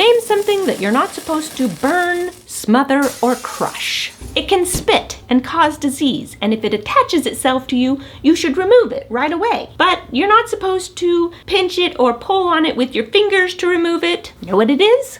Name something that you're not supposed to burn, smother, or crush. It can spit and cause disease, and if it attaches itself to you, you should remove it right away. But you're not supposed to pinch it or pull on it with your fingers to remove it. Know what it is?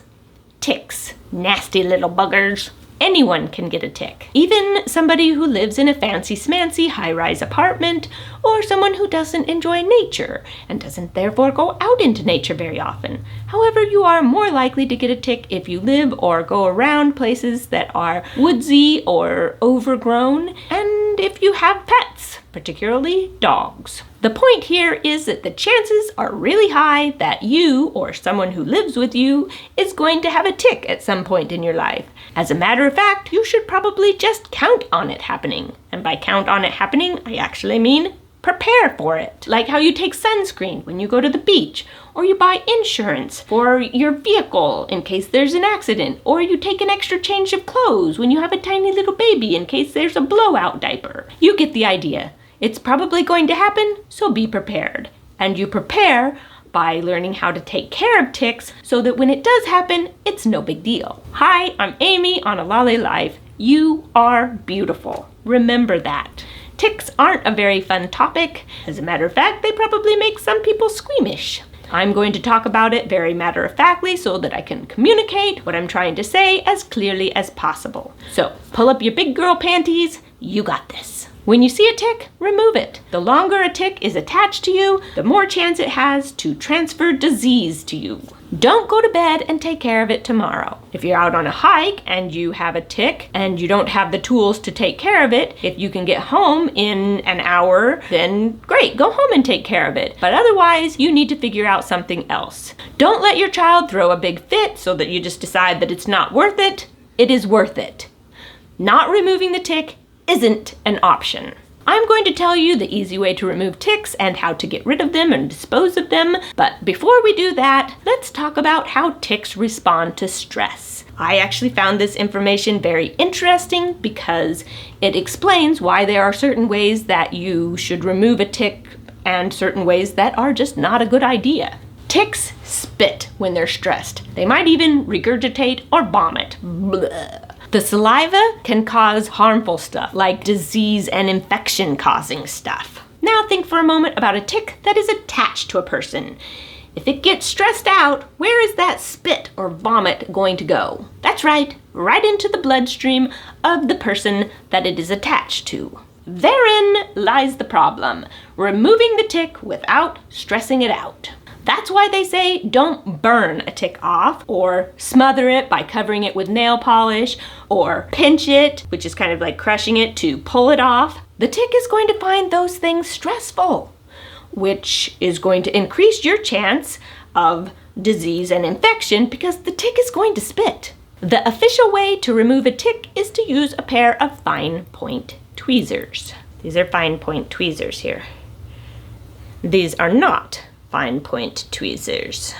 Ticks. Nasty little buggers. Anyone can get a tick. Even somebody who lives in a fancy-smancy high-rise apartment, or someone who doesn't enjoy nature and doesn't therefore go out into nature very often. However, you are more likely to get a tick if you live or go around places that are woodsy or overgrown, and if you have pets, particularly dogs. The point here is that the chances are really high that you or someone who lives with you is going to have a tick at some point in your life. As a matter of fact, you should probably just count on it happening. And by count on it happening, I actually mean prepare for it. Like how you take sunscreen when you go to the beach, or you buy insurance for your vehicle in case there's an accident, or you take an extra change of clothes when you have a tiny little baby in case there's a blowout diaper. You get the idea. It's probably going to happen, so be prepared. And you prepare by learning how to take care of ticks so that when it does happen, it's no big deal. Hi, I'm Amy on A Lolly Life. You are beautiful. Remember that. Ticks aren't a very fun topic. As a matter of fact, they probably make some people squeamish. I'm going to talk about it very matter-of-factly so that I can communicate what I'm trying to say as clearly as possible. So, pull up your big girl panties. You got this. When you see a tick, remove it. The longer a tick is attached to you, the more chance it has to transfer disease to you. Don't go to bed and take care of it tomorrow. If you're out on a hike and you have a tick and you don't have the tools to take care of it, if you can get home in an hour, then great, go home and take care of it. But otherwise, you need to figure out something else. Don't let your child throw a big fit so that you just decide that it's not worth it. It is worth it. Not removing the tick isn't an option. I'm going to tell you the easy way to remove ticks and how to get rid of them and dispose of them, but before we do that, let's talk about how ticks respond to stress. I actually found this information very interesting because it explains why there are certain ways that you should remove a tick and certain ways that are just not a good idea. Ticks spit when they're stressed. They might even regurgitate or vomit. Blah. The saliva can cause harmful stuff, like disease and infection-causing stuff. Now think for a moment about a tick that is attached to a person. If it gets stressed out, where is that spit or vomit going to go? That's right into the bloodstream of the person that it is attached to. Therein lies the problem, removing the tick without stressing it out. That's why they say don't burn a tick off, or smother it by covering it with nail polish, or pinch it, which is kind of like crushing it, to pull it off. The tick is going to find those things stressful, which is going to increase your chance of disease and infection because the tick is going to spit. The official way to remove a tick is to use a pair of fine point tweezers. These are fine point tweezers here. These are not fine point tweezers.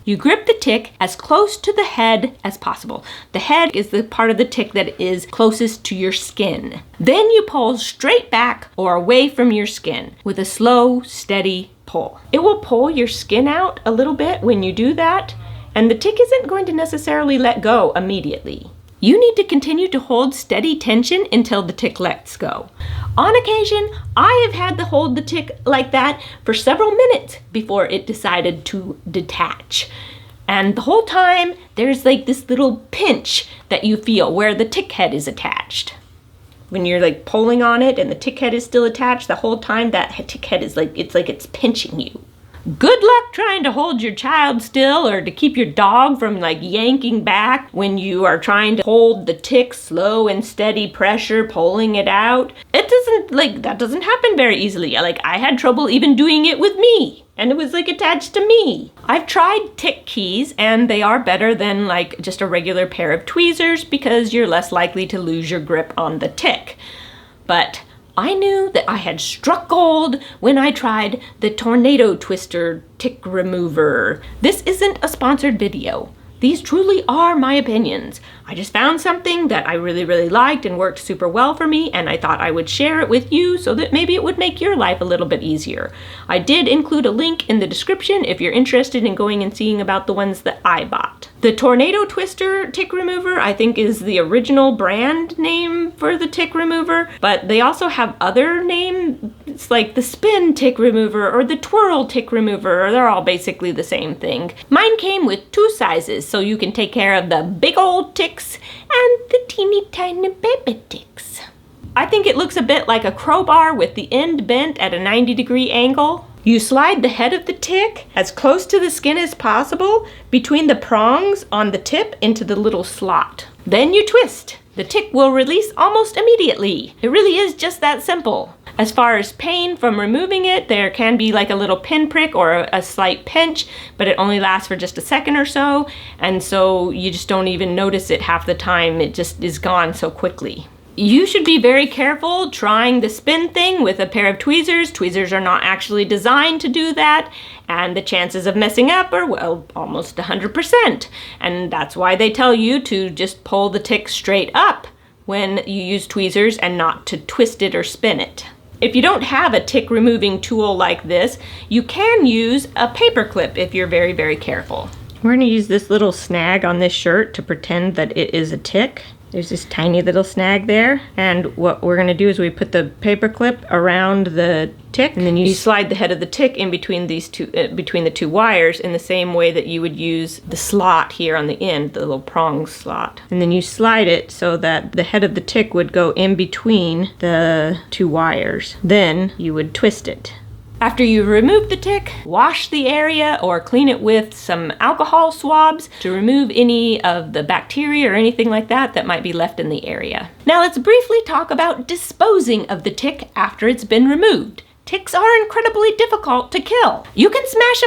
You grip the tick as close to the head as possible. The head is the part of the tick that is closest to your skin. Then you pull straight back or away from your skin with a slow, steady pull. It will pull your skin out a little bit when you do that, and the tick isn't going to necessarily let go immediately. You need to continue to hold steady tension until the tick lets go. On occasion, I have had to hold the tick like that for several minutes before it decided to detach. And the whole time, there's like this little pinch that you feel where the tick head is attached. When you're like pulling on it and the tick head is still attached, the whole time that tick head is like it's pinching you. Good luck trying to hold your child still or to keep your dog from like yanking back when you are trying to hold the tick slow and steady pressure, pulling it out. That doesn't happen very easily. Like I had trouble even doing it with me, and it was like attached to me. I've tried tick keys and they are better than like just a regular pair of tweezers because you're less likely to lose your grip on the tick. But I knew that I had struck gold when I tried the Tornado Twister tick remover. This isn't a sponsored video. These truly are my opinions. I just found something that I really liked and worked super well for me, and I thought I would share it with you so that maybe it would make your life a little bit easier. I did include a link in the description if you're interested in going and seeing about the ones that I bought. The Tornado Twister tick remover, I think, is the original brand name for the tick remover, but they also have other names like the Spin tick remover or the Twirl tick remover, or they're all basically the same thing. Mine came with 2 sizes, so you can take care of the big old ticks and the teeny tiny baby ticks. I think it looks a bit like a crowbar with the end bent at a 90-degree angle. You slide the head of the tick as close to the skin as possible between the prongs on the tip into the little slot. Then you twist. The tick will release almost immediately. It really is just that simple. As far as pain from removing it, there can be like a little pinprick or a slight pinch, but it only lasts for just a second or so, and so you just don't even notice it half the time. It just is gone so quickly. You should be very careful trying the spin thing with a pair of tweezers. Tweezers are not actually designed to do that, and the chances of messing up are, well, almost 100%. And that's why they tell you to just pull the tick straight up when you use tweezers and not to twist it or spin it. If you don't have a tick removing tool like this, you can use a paper clip if you're very careful. We're gonna use this little snag on this shirt to pretend that it is a tick. There's this tiny little snag there, and what we're gonna do is we put the paper clip around the tick, and then you slide the head of the tick in between these two, between the 2 wires, in the same way that you would use the slot here on the end, the little prong slot. And then you slide it so that the head of the tick would go in between the 2 wires. Then you would twist it. After you remove the tick, wash the area or clean it with some alcohol swabs to remove any of the bacteria or anything like that that might be left in the area. Now let's briefly talk about disposing of the tick after it's been removed. Ticks are incredibly difficult to kill. You can smash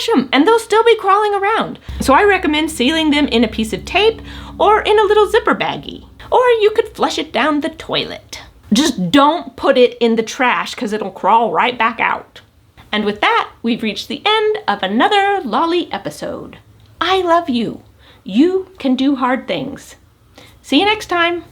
them and they'll still be crawling around. So I recommend sealing them in a piece of tape or in a little zipper baggie. Or you could flush it down the toilet. Just don't put it in the trash because it'll crawl right back out. And with that, we've reached the end of another Lolly episode. I love you. You can do hard things. See you next time.